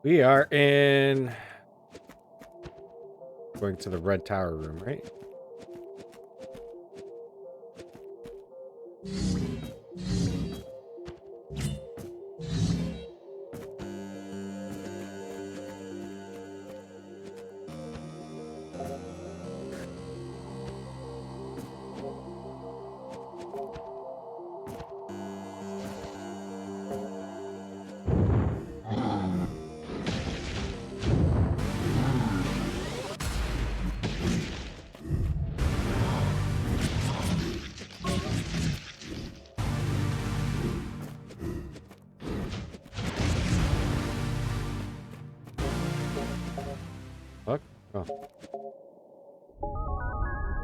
We are in... going to the red tower room, right? Fuck. Oh.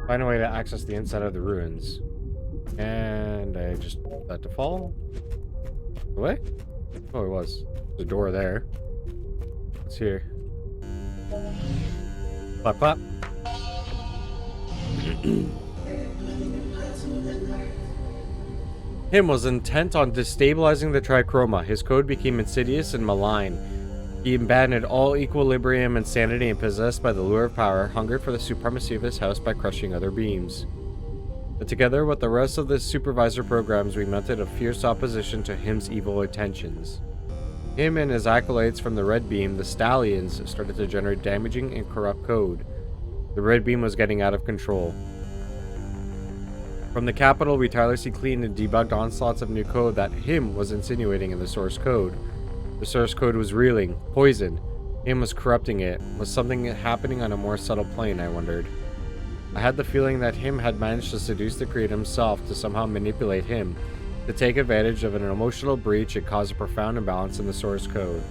Find a way to access the inside of the ruins. And I just let to fall. Away? Oh, it was. There's a door there. What's here? Clap, clap. Him was intent on destabilizing the Trichroma. His code became insidious and malign. He abandoned all equilibrium and sanity and, possessed by the lure of power, hungered for the supremacy of his house by crushing other beams. But together with the rest of the supervisor programs, we mounted a fierce opposition to Him's evil intentions. Him and his acolytes from the Red Beam, the Stallions, started to generate damaging and corrupt code. The Red Beam was getting out of control. From the capital, we tirelessly cleaned and debugged onslaughts of new code that Him was insinuating in the source code. The source code was reeling, poisoned. Him was corrupting it. Was something happening on a more subtle plane, I wondered. I had the feeling that Him had managed to seduce the creator himself to somehow manipulate Him, to take advantage of an emotional breach and cause a profound imbalance in the source code.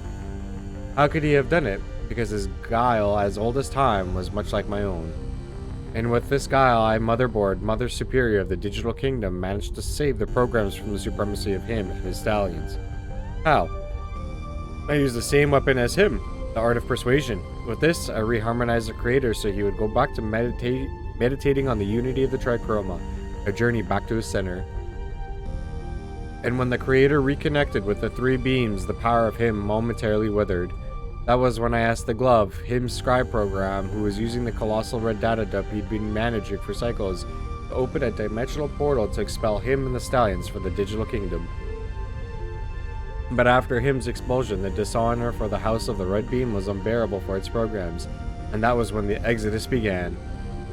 How could he have done it? Because his guile, as old as time, was much like my own. And with this guile, I, Motherboard, Mother Superior of the Digital Kingdom, managed to save the programs from the supremacy of Him and his stallions. How? I used the same weapon as Him, the art of persuasion. With this, I reharmonized the creator so he would go back to meditating on the unity of the Trichroma, a journey back to his center. And when the creator reconnected with the three beams, the power of Him momentarily withered. That was when I asked the glove, Him's scribe program, who was using the colossal red data dump he'd been managing for cycles, to open a dimensional portal to expel Him and the Stallions for the Digital Kingdom. But after Him's expulsion, the dishonor for the House of the Red Beam was unbearable for its programs, and that was when the exodus began.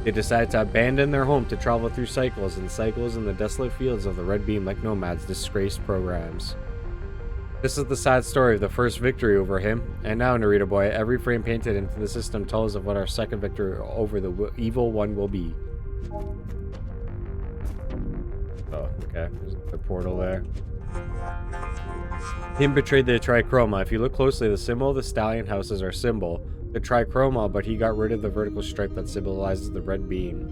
They decided to abandon their home to travel through cycles and cycles in the desolate fields of the Red Beam like nomads, disgraced programs. This is the sad story of the first victory over Him, and now, Narita boy, every frame painted into the system tells of what our second victory over the evil one will be. Oh, okay. There's the portal there. Him betrayed the Trichroma. If you look closely, the symbol of the Stallion House is our symbol, the Trichroma, but he got rid of the vertical stripe that symbolizes the Red Beam.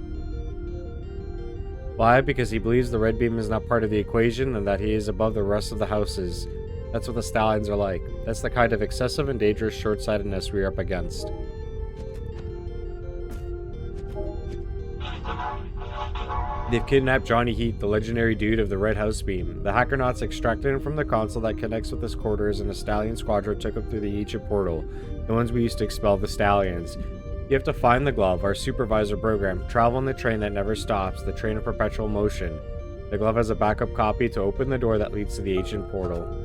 Why? Because he believes the Red Beam is not part of the equation and that he is above the rest of the houses. That's what the Stallions are like. That's the kind of excessive and dangerous short-sightedness we are up against. They've kidnapped Johnny Heat, the legendary dude of the Red House Beam. The Hackernauts extracted him from the console that connects with his quarters, and a Stallion squadron took him through the ancient portal, the ones we used to expel the Stallions. You have to find the glove, our supervisor program, travel on the train that never stops, the train of perpetual motion. The glove has a backup copy to open the door that leads to the ancient portal.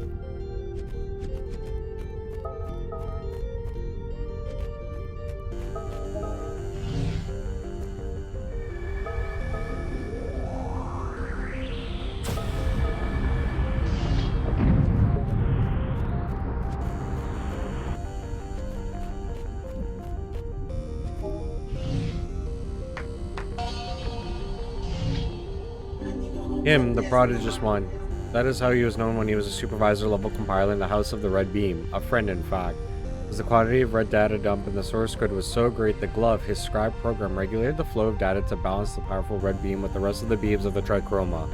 Him, the prodigious one. That is how he was known when he was a supervisor-level compiler in the House of the Red Beam, a friend in fact. As the quantity of red data dump in the source code was so great, the glove, his scribe program, regulated the flow of data to balance the powerful red beam with the rest of the beams of the Trichroma.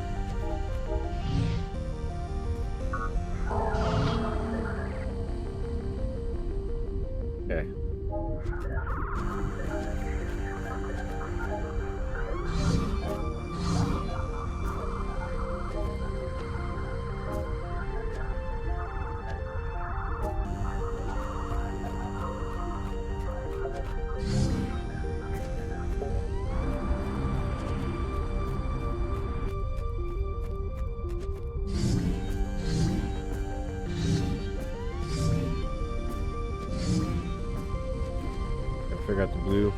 Okay. figure out the blue.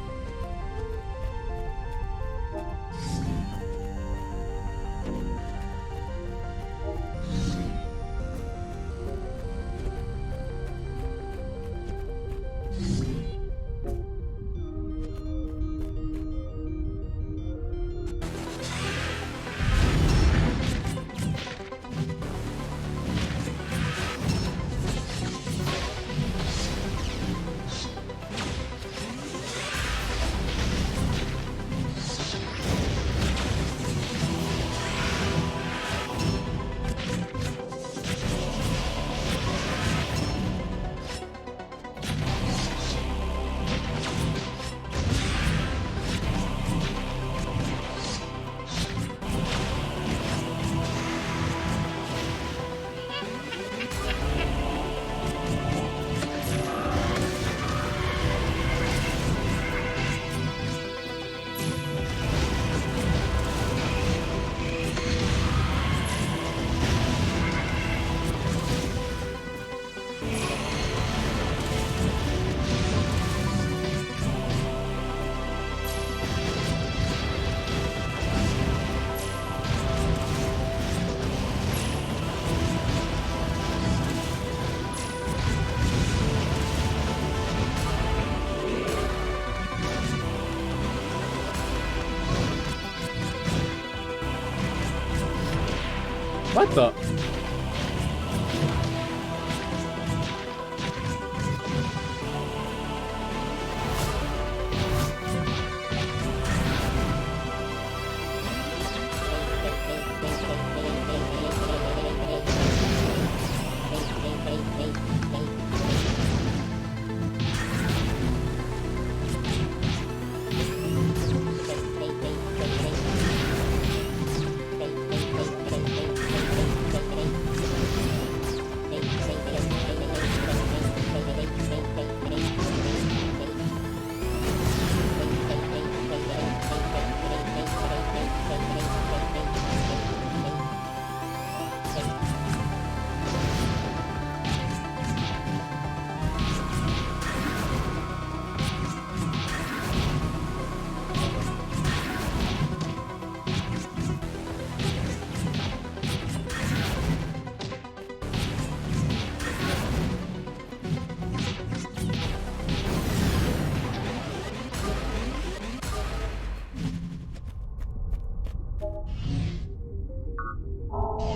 What the?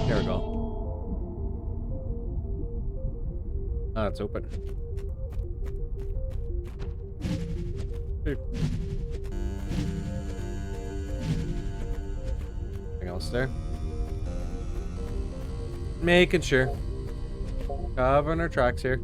There we go. Ah, it's open. Anything else there? Making sure. Covering our tracks here.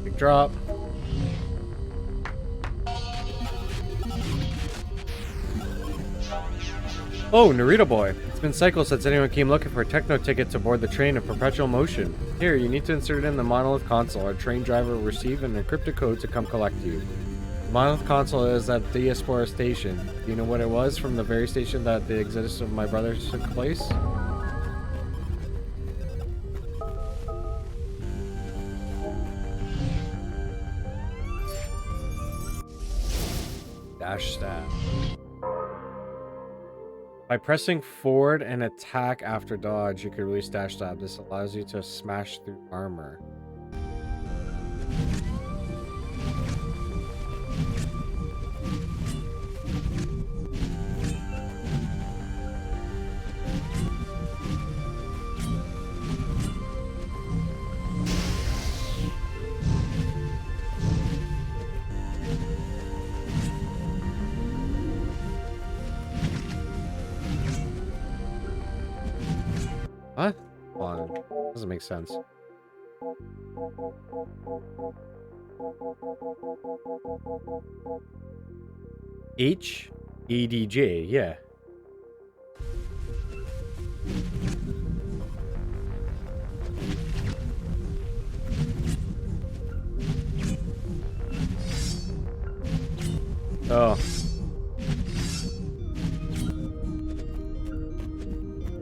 Big drop. Oh, Narita boy. It's been cycles since anyone came looking for a techno ticket to board the train in perpetual motion. Here, you need to insert it in the monolith console. Our train driver will receive an encrypted code to come collect you. The monolith console is at Diaspora Station. Do you know what it was from the very station that the existence of my brothers took place? Dash stab. By pressing forward and attack after dodge, you can release dash stab. This allows you to smash through armor. What? Hold on. Doesn't make sense. H-E-D-J, yeah. Oh.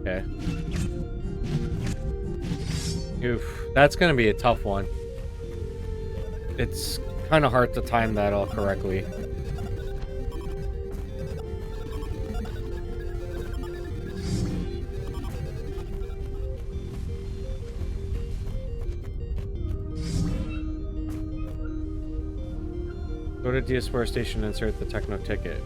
Okay. Oof. That's gonna be a tough one. It's kind of hard to time that all correctly. Go to Diaspora Station and insert the Techno ticket.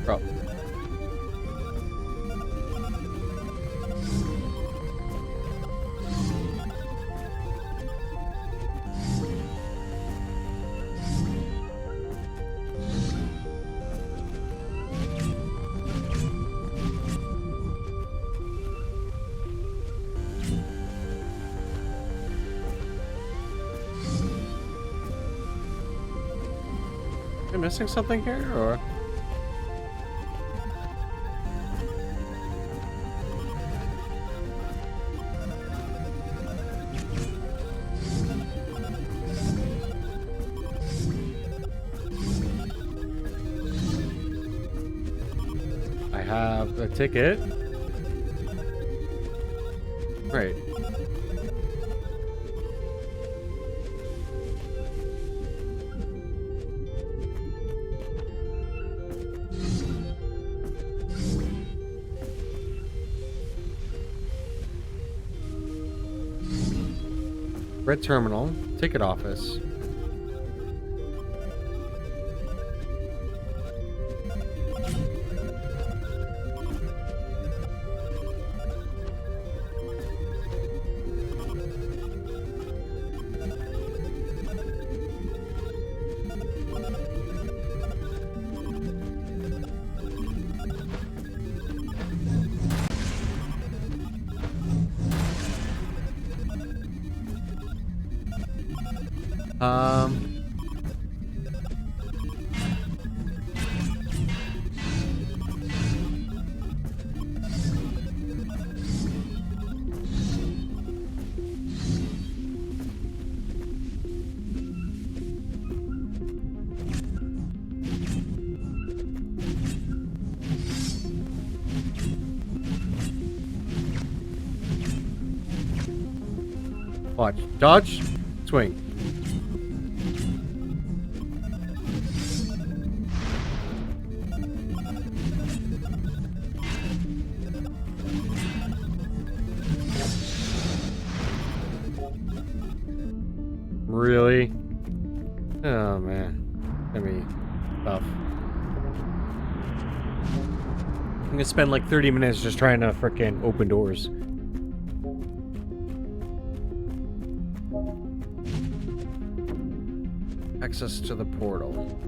Bro. Am I missing something here, or? I have a ticket. Right. Red terminal, ticket office. Watch. Dodge. Swing. Really? Oh man. I mean, tough. I'm gonna spend like 30 minutes just trying to frickin' open doors. Access to the portal.